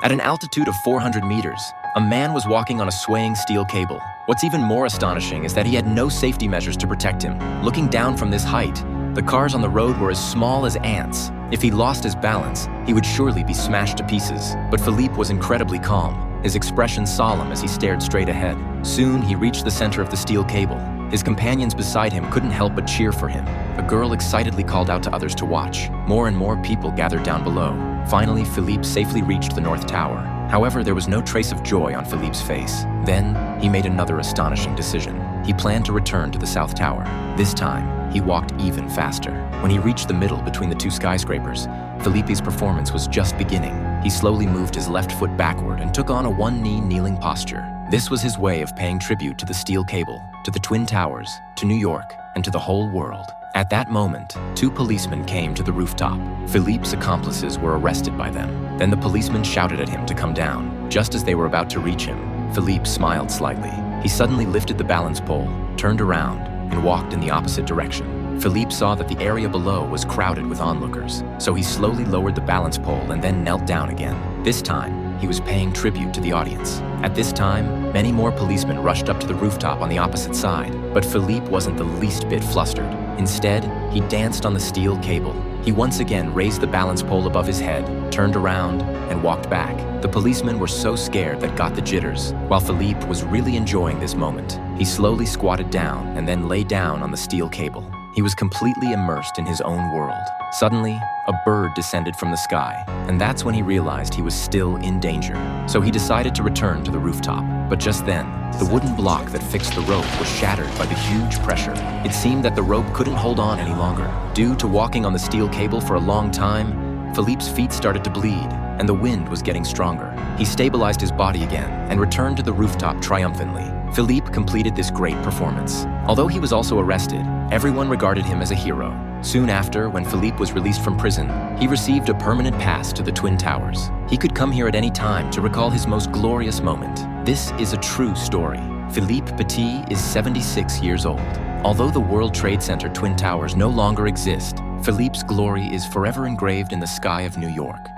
At an altitude of 400 meters, a man was walking on a swaying steel cable. What's even more astonishing is that he had no safety measures to protect him. Looking down from this height, the cars on the road were as small as ants. If he lost his balance, he would surely be smashed to pieces. But Philippe was incredibly calm, his expression solemn as he stared straight ahead. Soon, he reached the center of the steel cable. His companions beside him couldn't help but cheer for him. A girl excitedly called out to others to watch. More and more people gathered down below. Finally, Philippe safely reached the North Tower. However, there was no trace of joy on Philippe's face. Then, he made another astonishing decision. He planned to return to the South Tower. This time, he walked even faster. When he reached the middle between the two skyscrapers, Philippe's performance was just beginning. He slowly moved his left foot backward and took on a one-knee kneeling posture. This was his way of paying tribute to the steel cable, to the Twin Towers, to New York, and to the whole world. At that moment, two policemen came to the rooftop. Philippe's accomplices were arrested by them. Then the policemen shouted at him to come down. Just as they were about to reach him, Philippe smiled slightly. He suddenly lifted the balance pole, turned around, and walked in the opposite direction. Philippe saw that the area below was crowded with onlookers, so he slowly lowered the balance pole and then knelt down again. This time, he was paying tribute to the audience. At this time, many more policemen rushed up to the rooftop on the opposite side, but Philippe wasn't the least bit flustered. Instead, he danced on the steel cable. He once again raised the balance pole above his head, turned around, and walked back. The policemen were so scared that got the jitters. While Philippe was really enjoying this moment, he slowly squatted down and then lay down on the steel cable. He was completely immersed in his own world. Suddenly, a bird descended from the sky, and that's when he realized he was still in danger. So he decided to return to the rooftop. But just then, the wooden block that fixed the rope was shattered by the huge pressure. It seemed that the rope couldn't hold on any longer. Due to walking on the steel cable for a long time, Philippe's feet started to bleed, and the wind was getting stronger. He stabilized his body again and returned to the rooftop triumphantly. Philippe completed this great performance. Although he was also arrested, everyone regarded him as a hero. Soon after, when Philippe was released from prison, he received a permanent pass to the Twin Towers. He could come here at any time to recall his most glorious moment. This is a true story. Philippe Petit is 76 years old. Although the World Trade Center Twin Towers no longer exist, Philippe's glory is forever engraved in the sky of New York.